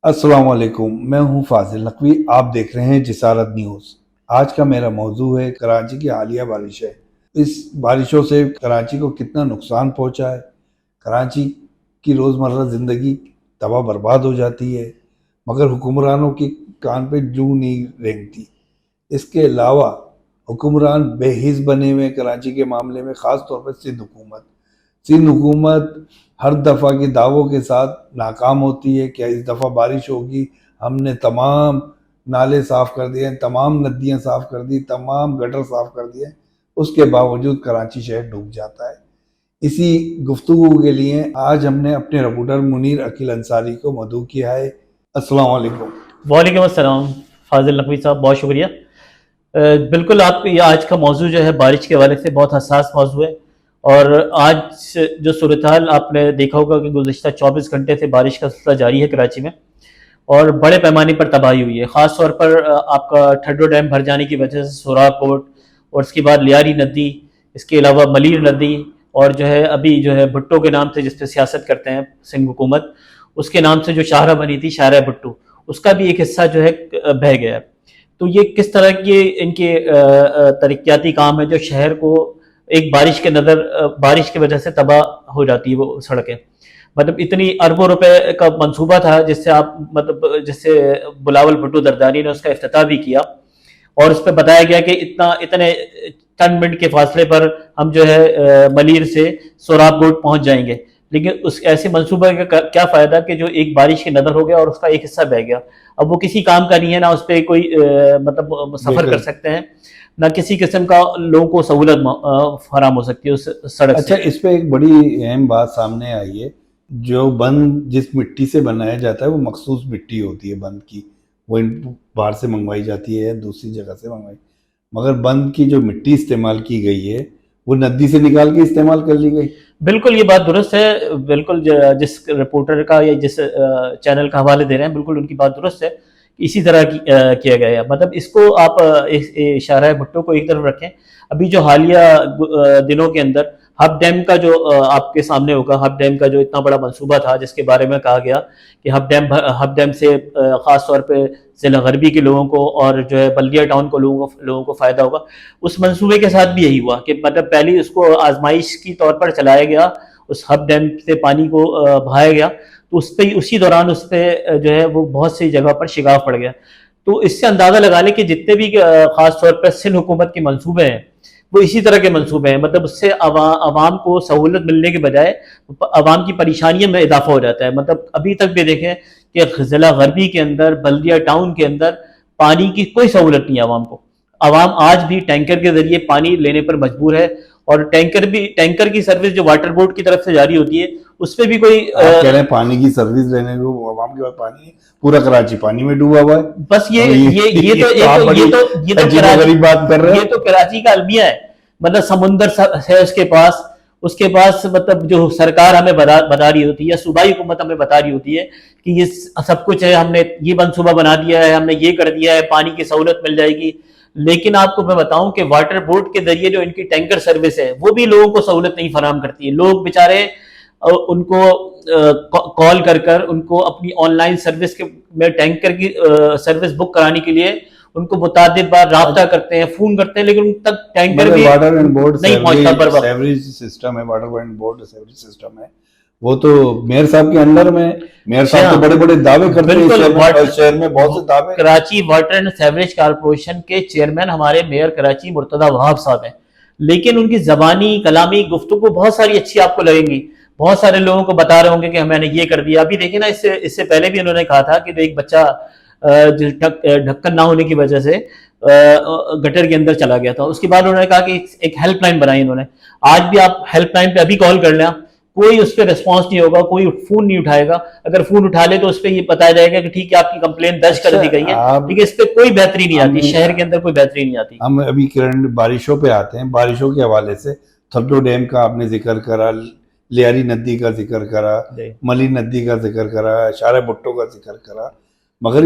السلام علیکم، میں ہوں فاضل نقوی۔ آپ دیکھ رہے ہیں جسارت نیوز۔ آج کا میرا موضوع ہے کراچی کی حالیہ بارشیں۔ اس بارشوں سے کراچی کو کتنا نقصان پہنچا ہے۔ کراچی کی روزمرہ زندگی تباہ برباد ہو جاتی ہے، مگر حکمرانوں کی کان پہ جوں نہیں رینگتی۔ اس کے علاوہ حکمران بے حس بنے ہوئے کراچی کے معاملے میں، خاص طور پر سندھ حکومت ہر دفعہ کی دعووں کے ساتھ ناکام ہوتی ہے کہ اس دفعہ بارش ہوگی، ہم نے تمام نالے صاف کر دیے، تمام ندیاں صاف کر دی، تمام گٹر صاف کر دیے، اس کے باوجود کراچی شہر ڈوب جاتا ہے۔ اسی گفتگو کے لیے آج ہم نے اپنے رپورٹر منیر عقیل انصاری کو مدعو کیا ہے۔ السلام علیکم۔ وعلیکم السلام فاضل نقوی صاحب، بہت شکریہ۔ بالکل، آپ یہ آج کا موضوع جو ہے بارش کے حوالے سے بہت حساس موضوع ہے، اور آج جو صورتحال آپ نے دیکھا ہوگا کہ گزشتہ 24 گھنٹے سے بارش کا سلسلہ جاری ہے کراچی میں، اور بڑے پیمانے پر تباہی ہوئی ہے۔ خاص طور پر آپ کا ٹھڈو ڈیم بھر جانے کی وجہ سے سوراب کوٹ، اور اس کے بعد لیاری ندی، اس کے علاوہ ملیر ندی، اور جو ہے ابھی جو ہے بھٹو کے نام سے جس پہ سیاست کرتے ہیں سندھ حکومت، اس کے نام سے جو شاہراہ بنی تھی، شاہراہ بھٹو، اس کا بھی ایک حصہ جو ہے بہہ گیا۔ تو یہ کس طرح کی ان کے ترقیاتی کام ہے جو شہر کو ایک بارش کی وجہ سے تباہ ہو جاتی ہے وہ سڑکیں۔ مطلب اتنی اربوں روپے کا منصوبہ تھا جس سے بلاول بھٹو زرداری نے اس کا افتتاح بھی کیا، اور اس پہ بتایا گیا کہ اتنے چند منٹ کے فاصلے پر ہم جو ہے ملیر سے سوراب کوٹ پہنچ جائیں گے۔ لیکن اس ایسے منصوبہ کا کیا فائدہ کہ جو ایک بارش کی نظر ہو گیا اور اس کا ایک حصہ بہ گیا۔ اب وہ کسی کام کا نہیں ہے، نہ اس پہ کوئی مطلب سفر کر سکتے ہیں، نہ کسی قسم کا لوگوں کو سہولت فراہم ہو سکتی ہے اس سڑک سے۔ اچھا، اس پہ ایک بڑی اہم بات سامنے آئی ہے۔ جو بند جس مٹی سے بنایا جاتا ہے وہ مخصوص مٹی ہوتی ہے بند کی، وہ باہر سے منگوائی جاتی ہے یا دوسری جگہ سے منگوائی، مگر بند کی جو مٹی استعمال کی گئی ہے وہ ندی سے نکال کے استعمال کر لی گئی۔ بالکل یہ بات درست ہے، بالکل جس رپورٹر کا یا جس چینل کا حوالے دے رہے ہیں، بالکل ان کی بات درست ہے، اسی طرح کیا گیا ہے۔ مطلب اس کو آپ شاہراہ بھٹو کو ایک طرف رکھیں، ابھی جو حالیہ دنوں کے اندر ہب ڈیم کا جو آپ کے سامنے ہوگا، ہب ڈیم کا جو اتنا بڑا منصوبہ تھا جس کے بارے میں کہا گیا کہ ہب ڈیم سے خاص طور پہ ضلع غربی کے لوگوں کو اور جو ہے بلدیہ ٹاؤن کو لوگوں کو فائدہ ہوگا۔ اس منصوبے کے ساتھ بھی یہی ہوا کہ مطلب پہلی اس کو آزمائش کی طور پر چلایا گیا، اس ہب ڈیم سے پانی کو بہایا گیا، تو اس پہ اسی دوران اس پہ جو ہے وہ بہت سی جگہ پر شگاف پڑ گیا۔ تو اس سے اندازہ لگا لیں کہ جتنے بھی خاص طور پر سندھ حکومت کے منصوبے ہیں وہ اسی طرح کے منصوبے ہیں۔ مطلب اس سے عوام کو سہولت ملنے کے بجائے عوام کی پریشانیوں میں اضافہ ہو جاتا ہے۔ مطلب ابھی تک بھی دیکھیں کہ ضلع غربی کے اندر، بلدیہ ٹاؤن کے اندر پانی کی کوئی سہولت نہیں ہے عوام کو۔ عوام آج بھی ٹینکر کے ذریعے پانی لینے پر مجبور ہے، اور ٹینکر کی سروس جو واٹر بورڈ کی طرف سے جاری ہوتی ہے اس پہ بھی کوئی آپ کہہ رہے ہیں پانی کی سروس لینے کو عوام کے پاس پانی ہے، پورا کراچی پانی میں ڈوبا ہوا ہے۔ بس یہ تو کراچی کا المیہ ہے۔ مطلب سمندر ہے اس کے پاس مطلب جو سرکار ہمیں بتا رہی ہوتی ہے یا صوبائی حکومت ہمیں بتا رہی ہوتی ہے کہ یہ سب کچھ ہے، ہم نے یہ منصوبہ بنا دیا ہے، ہم نے یہ کر دیا ہے، پانی کی سہولت مل جائے گی۔ لیکن آپ کو میں بتاؤں کہ واٹر بورڈ کے ذریعے جو ان کی ٹینکر سروس ہے وہ بھی لوگوں کو سہولت نہیں فراہم کرتی ہے۔ لوگ بیچارے ان کو کال کر ان کو اپنی آن لائن سروس میں ٹینکر کی سروس بک کرانے کے لیے ان کو متعدد بار رابطہ کرتے ہیں، فون کرتے ہیں، لیکن ان تک ٹینکر بھی واٹر اینڈ بورڈ نہیں پہنچتا پر وقت۔ سیوریج سسٹم ہے، water and board sewerage system ہے، وہ تو میئر صاحب کے انڈر میں۔ میئر صاحب تو بڑے بڑے دعوے کرتے ہیں شہر میں، بہت سے دعوے۔ Karachi water and sewerage corporation کے چیئرمین ہمارے میئر کراچی مرتضی وہاب صاحب ہیں، لیکن ان کی زبانی کلامی گفتگو بہت ساری اچھی آپ کو لگیں گی، بہت سارے لوگوں کو بتا رہے ہوں گے کہ ہم نے یہ کر دیا۔ ابھی دیکھیں نا، اس سے پہلے بھی انہوں نے کہا تھا کہ جو ایک بچہ ڈھکن نہ ہونے کی وجہ سے گٹر کے اندر چلا گیا تھا، اس کے بعد انہوں نے کہا کہ ایک ہیلپ لائن بنائی انہوں نے۔ آج بھی آپ ہیلپ لائن پہ ابھی کال کر لیں، کوئی اس پہ ریسپانس نہیں ہوگا، کوئی فون نہیں اٹھائے گا۔ اگر فون اٹھا لے تو اس پہ یہ بتایا جائے گا کہ ٹھیک ہے آپ کی کمپلین درج کر دی گئی ہے، لیکن اس پہ کوئی بہتری نہیں آتی، شہر کے اندر کوئی بہتری نہیں آتی۔ ہم ابھی کرنٹ بارشوں پہ آتے ہیں۔ بارشوں کے حوالے سے ٹھڈو ڈیم کا آپ نے ذکر کرا، لیاری ندی کا ذکر کرا، ملی ندی کا ذکر کرا، شاہراہ بھٹو کا ذکر کرا، مگر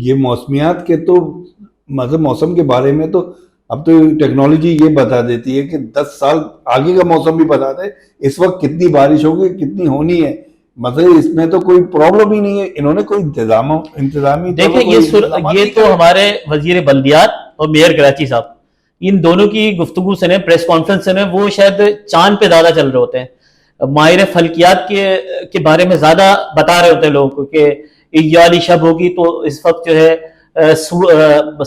یہ موسمیات کے تو مطلب موسم کے بارے میں تو اب تو ٹیکنالوجی یہ بتا دیتی ہے کہ 10 سال آگے کا موسم بھی بتا دے، اس وقت کتنی بارش ہوگی، کتنی ہونی ہے۔ مطلب اس میں تو کوئی پرابلم ہی نہیں ہے, انہوں نے کوئی انتظامی دیکھیں یہ تو ہمارے وزیر بلدیات اور میئر کراچی صاحب, ان دونوں کی گفتگو سے پریس کانفرنس سے وہ شاید چاند پہ زیادہ چل رہے ہوتے ہیں, ماہر فلکیات کے بارے میں زیادہ بتا رہے ہوتے ہیں لوگوں کو کہ یہ والی شب ہوگی تو اس وقت جو ہے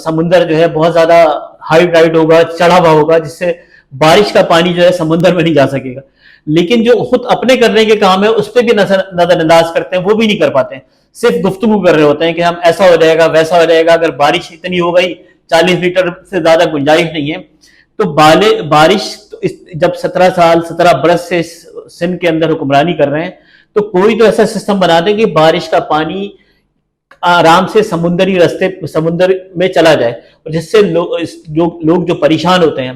سمندر جو ہے بہت زیادہ ہائی ٹائڈ ہوگا, چڑھا ہوا ہوگا, جس سے بارش کا پانی جو ہے سمندر میں نہیں جا سکے گا. لیکن جو خود اپنے کرنے کے کام ہے اس پہ بھی نظر انداز کرتے ہیں, وہ بھی نہیں کر پاتے ہیں, صرف گفتگو کر رہے ہوتے ہیں کہ ہم ایسا ہو جائے گا ویسا ہو جائے گا, اگر بارش اتنی ہو گئی 40 لیٹر سے زیادہ گنجائش نہیں ہے. تو بارش جب 17 برس سے سندھ کے اندر حکمرانی کر رہے ہیں تو کوئی تو ایسا سسٹم بنا دیں کہ بارش کا پانی آرام سے سمندری رستے سمندر میں چلا جائے, اور جس سے لوگ جو پریشان ہوتے ہیں,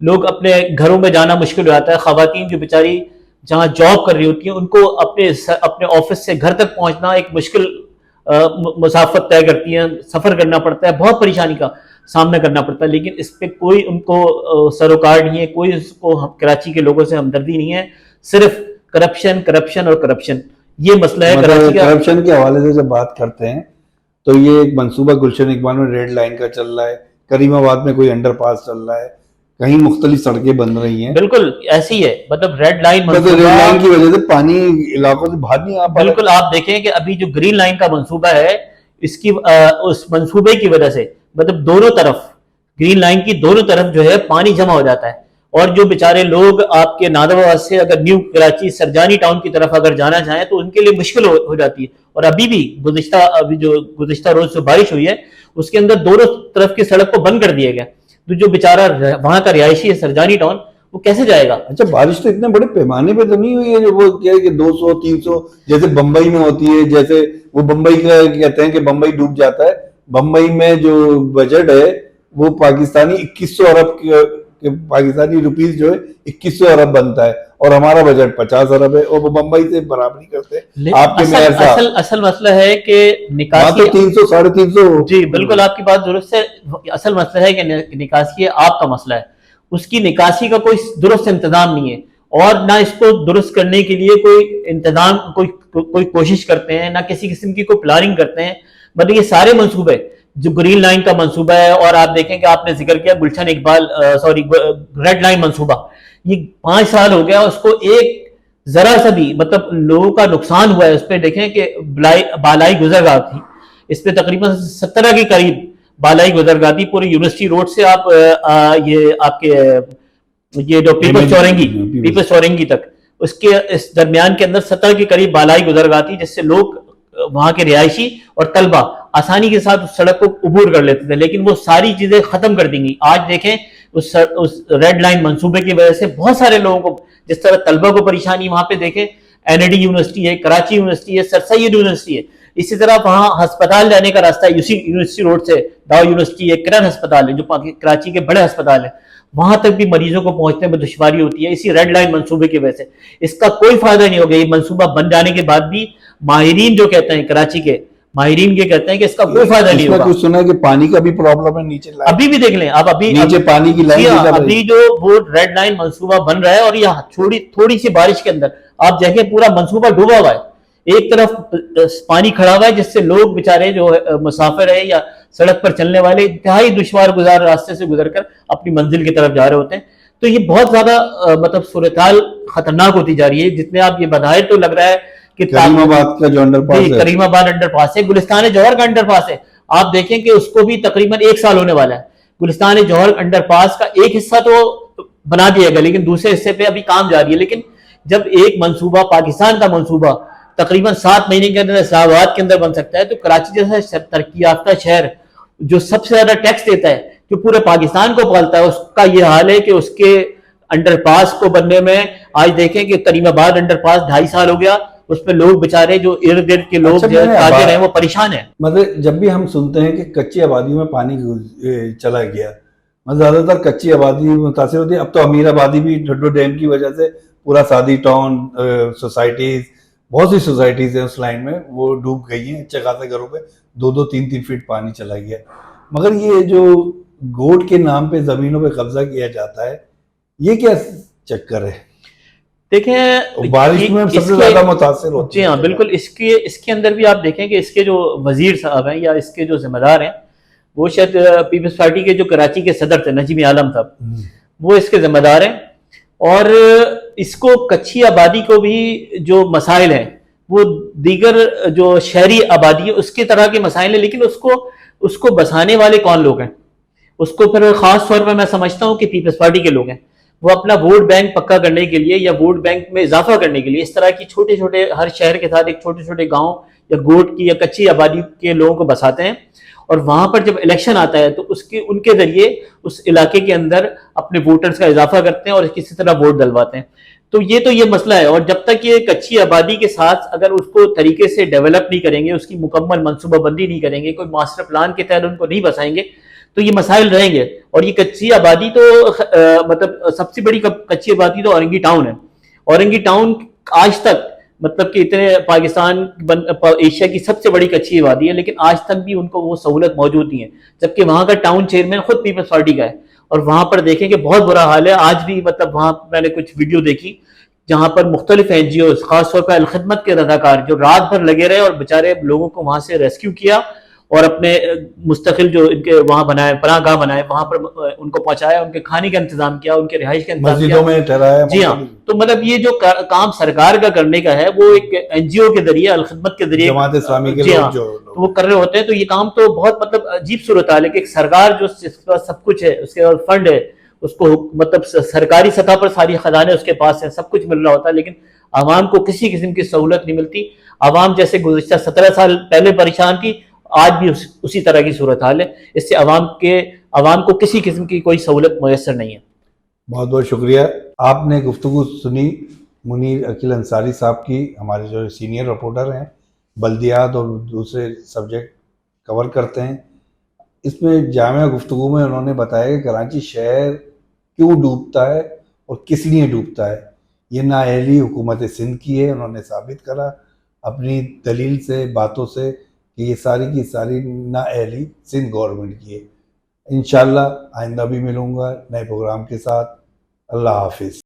لوگ اپنے گھروں میں جانا مشکل ہو جاتا ہے, خواتین جو بیچاری جہاں جاب کر رہی ہوتی ہیں ان کو اپنے آفس سے گھر تک پہنچنا ایک مشکل مسافت طے کرتی ہیں, سفر کرنا پڑتا ہے, بہت پریشانی کا سامنا کرنا پڑتا ہے. لیکن اس پہ کوئی ان کو سروکار نہیں ہے, کوئی اس کو کراچی کے لوگوں سے ہمدردی نہیں ہے, صرف کرپشن اور کرپشن یہ مسئلہ ہے کراچی کا. کرپشن کے حوالے سے جب بات کرتے ہیں تو یہ ایک منصوبہ گلشن اقبال میں ریڈ لائن کا چل رہا ہے, کریم آباد میں کوئی انڈر پاس چل رہا ہے, کہیں مختلف سڑکیں بن رہی ہیں. بالکل ایسی ہے, مطلب ریڈ لائن کی وجہ سے پانی علاقوں سے باہر نہیں آ پا. بالکل آپ دیکھیں کہ ابھی جو گرین لائن کا منصوبہ ہے اس منصوبے کی وجہ سے مطلب دونوں طرف گرین لائن کی دونوں طرف جو ہے پانی جمع ہو جاتا ہے, اور جو بیچارے لوگ آپ کے نادر آباد سے اگر نیو کراچی سرجانی ٹاؤن کی طرف اگر جانا چاہیں تو ان کے لیے مشکل ہو جاتی ہے. اور ابھی بھی گزشتہ روز جو بارش ہوئی ہے اس کے اندر دونوں طرف کی سڑک کو بند کر دیا گیا, تو جو بیچارہ وہاں کا رہائشی ہے سرجانی ٹاؤن وہ کیسے جائے گا. اچھا بارش تو اتنے بڑے پیمانے پہ تو نہیں ہوئی ہے جو وہ کیا ہے کہ 200-300 جیسے بمبئی میں ہوتی ہے, جیسے وہ بمبئی کا کہتے ہیں کہ بمبئی ڈوب جاتا ہے. بمبئی میں جو بجٹ ہے وہ پاکستانی 2100 ارب پاکستانی روپیز جو ہے 2100 ارب بنتا ہے, اور ہمارا بجٹ 50 ارب ہے, اور وہ بمبئی سے برابری کرتے ہیں. آپ کے میئر صاحب اصل مسئلہ ہے کہ نکاسی 300 350. جی بالکل آپ کی بات درست ہے, اصل مسئلہ ہے کہ نکاسی آپ کا مسئلہ ہے, اس کی نکاسی کا کوئی درست انتظام نہیں ہے, اور نہ اس کو درست کرنے کے لیے کوئی انتظام کوئی کوشش کرتے ہیں, نہ کسی قسم کی کوئی پلاننگ کرتے ہیں. مطلب یہ سارے منصوبے جو گرین لائن کا منصوبہ ہے, اور آپ دیکھیں کہ آپ نے ذکر کیا گلشن اقبال ریڈ لائن منصوبہ, یہ 5 سال ہو گیا, اس کو ایک ذرا سا بھی مطلب لوگوں کا نقصان ہوا ہے. اس پہ دیکھیں کہ بالائی گزرگاہ تھی, اس پہ تقریباً 17 کے قریب بالائی گزرگاہ تھی پوری یونیورسٹی روڈ سے آپ یہ آپ کے یہ جو پیپلز چورنگی تک, اس درمیان کے اندر 17 کے قریب بالائی گزرگاہ تھی, جس سے لوگ وہاں کے رہائشی اور طلبہ آسانی کے ساتھ اس سڑک کو عبور کر لیتے تھے. لیکن وہ ساری چیزیں ختم کر دی گئی. آج دیکھیں اس ریڈ لائن منصوبے کی وجہ سے بہت سارے لوگوں کو, جس طرح طلبہ کو پریشانی, وہاں پہ دیکھیں این ای ڈی یونیورسٹی ہے, کراچی یونیورسٹی ہے, سر سید یونیورسٹی ہے, اسی طرح وہاں ہسپتال جانے کا راستہ یونیورسٹی روڈ سے ڈاؤ یونیورسٹی ہے, کرن ہسپتال ہے جو کراچی کے بڑے ہسپتال ہیں, وہاں تک بھی مریضوں کو پہنچنے میں دشواری ہوتی ہے اسی ریڈ لائن منصوبے کی وجہ سے. اس کا کوئی فائدہ نہیں ہوگا. یہ منصوبہ بن جانے کے بعد بھی ماہرین جو کہتے ہیں, کراچی کے ماہرین یہ کہتے ہیں کہ اس کا کوئی فائدہ نہیں ہوگا. کچھ سنا ہے کہ پانی کا بھی پرابلم ہے نیچے, ابھی بھی دیکھ لیں آپ, نیچے پانی کی لائن, ابھی جو وہ ریڈ لائن منصوبہ بن رہا ہے, اور یہ تھوڑی سی بارش کے اندر آپ دیکھیں پورا منصوبہ ڈوبا ہوا ہے. ایک طرف پانی کھڑا ہوا ہے جس سے لوگ بیچارے جو مسافر ہیں یا سڑک پر چلنے والے انتہائی دشوار گزار راستے سے گزر کر اپنی منزل کی طرف جا رہے ہوتے ہیں. تو یہ بہت زیادہ مطلب صورتحال خطرناک ہوتی جا رہی ہے. جتنے آپ یہ بظاہر تو لگ رہا ہے کہ کریم آباد کا جو انڈر پاس ہے, کریم آباد انڈر پاس ہے, گلستان جوہر کا انڈر پاس ہے, آپ دیکھیں کہ اس کو بھی تقریباً 1 سال ہونے والا ہے. گلستان جوہر انڈر پاس کا ایک حصہ تو بنا دیا گیا, لیکن دوسرے حصے پہ ابھی کام جاری ہے. لیکن جب ایک منصوبہ پاکستان کا منصوبہ تقریباً 7 مہینے کے اندر اسلام آباد کے اندر بن سکتا ہے, تو کراچی جیسا ترقی یافتہ شہر جو سب سے زیادہ ٹیکس دیتا ہے, جو پورے پاکستان کو پالتا ہے, اس کا یہ حال ہے کہ اس کے انڈر پاس کو بننے میں آج دیکھیں کہ کریم آباد انڈر پاس 2.5 سال ہو گیا, اس پہ لوگ بیچارے جو ارد گرد کے لوگ تاجر ہیں وہ پریشان ہیں. مطلب جب بھی ہم سنتے ہیں کہ کچی آبادیوں میں پانی چلا گیا, زیادہ تر کچی آبادی متاثر ہوتی ہے. اب تو امیر آبادی بھی ڈھڈو ڈیم کی وجہ سے پورا سادی ٹاؤن, سوسائٹیز, بہت سی سوسائٹیز ہیں اس لائن میں, وہ ڈوب گئی ہیں. اچھے خاصے گھروں پہ 2-3 فٹ پانی چلا گیا. مگر یہ جو گوٹ کے نام پہ زمینوں پہ قبضہ کیا جاتا ہے, یہ کیا چکر ہے؟ دیکھیں بارش میں سب سے زیادہ متاثر ہوتے جی ہاں بالکل، اس کے اندر بھی آپ دیکھیں کہ اس کے جو وزیر صاحب ہیں یا اس کے جو ذمہ دار ہیں وہ شاید پیپلز پارٹی کے جو کراچی کے صدر تھے نجیب عالم صاحب، وہ اس کے ذمہ دار ہیں. اور اس کو کچی آبادی کو بھی جو مسائل ہیں وہ دیگر جو شہری آبادی ہے اس کے طرح کے مسائل ہیں، لیکن اس کو بسانے والے کون لوگ ہیں؟ اس کو پھر خاص طور پہ میں سمجھتا ہوں کہ پیپلز پارٹی کے لوگ ہیں. وہ اپنا ووٹ بینک پکا کرنے کے لیے یا ووٹ بینک میں اضافہ کرنے کے لیے اس طرح کی چھوٹے چھوٹے ہر شہر کے ساتھ ایک چھوٹے چھوٹے گاؤں یا گوٹ کی یا کچی آبادی کے لوگوں کو بساتے ہیں، اور وہاں پر جب الیکشن آتا ہے تو ان کے ذریعے اس علاقے کے اندر اپنے ووٹرز کا اضافہ کرتے ہیں اور کسی طرح ووٹ ڈلواتے ہیں. تو یہ مسئلہ ہے، اور جب تک یہ کچی آبادی کے ساتھ اگر اس کو طریقے سے ڈیولپ نہیں کریں گے، اس کی مکمل منصوبہ بندی نہیں کریں گے، کوئی ماسٹر پلان کے تحت ان کو نہیں بسائیں گے تو یہ مسائل رہیں گے. اور یہ کچی آبادی تو مطلب سب سے بڑی کچی آبادی تو اورنگی ٹاؤن ہے. اورنگی ٹاؤن آج تک مطلب کہ اتنے پاکستان ایشیا کی سب سے بڑی کچی آبادی ہے، لیکن آج تک بھی ان کو وہ سہولت موجود نہیں ہے، جبکہ وہاں کا ٹاؤن چیئرمین خود پیپلز پارٹی کا ہے. اور وہاں پر دیکھیں کہ بہت برا حال ہے آج بھی. مطلب وہاں میں نے کچھ ویڈیو دیکھی جہاں پر مختلف این جی اوز، خاص طور پر الخدمت کے رضاکار جو رات بھر لگے رہے اور بیچارے لوگوں کو وہاں سے ریسکیو کیا اور اپنے مستقل جو ان کے وہاں بنائے پناہ گاہ بنائے وہاں پر ان کو پہنچایا، ان کے کھانے کا انتظام کیا، ان کے رہائش کا انتظام کیا، مسجدوں میں ٹھہرایا. جی ہاں. تو مطلب یہ جو کام سرکار کا کرنے کا ہے وہ ایک این جی او کے ذریعے الخدمت کے ذریعے جماعت اسلامی کے جی ہاں لوگ جو تو وہ کر رہے ہوتے ہیں. تو یہ کام تو بہت مطلب عجیب صورتحال ہے کہ ایک سرکار جو سب کچھ ہے، اس کے پاس فنڈ ہے، اس کو مطلب سرکاری سطح پر ساری خزانے اس کے پاس ہیں، سب کچھ مل رہا ہوتا ہے، لیکن عوام کو کسی قسم کی سہولت نہیں ملتی. عوام جیسے گزشتہ 17 سال پہلے پریشان تھی، آج بھی اسی طرح کی صورتحال ہے. اس سے عوام کو کسی قسم کی کوئی سہولت میسر نہیں ہے. بہت بہت شکریہ. آپ نے گفتگو سنی منیر عقیل انصاری صاحب کی، ہمارے جو سینئر رپورٹر ہیں، بلدیات اور دوسرے سبجیکٹ کور کرتے ہیں. اس میں جامع گفتگو میں انہوں نے بتایا کہ کراچی شہر کیوں ڈوبتا ہے اور کس لیے ڈوبتا ہے. یہ نااہلی حکومت سندھ کی ہے. انہوں نے ثابت کرا اپنی دلیل سے، باتوں سے، کہ یہ ساری کی ساری نااہلی سندھ گورنمنٹ کی ہے. انشاءاللہ آئندہ بھی ملوں گا نئے پروگرام کے ساتھ. اللہ حافظ.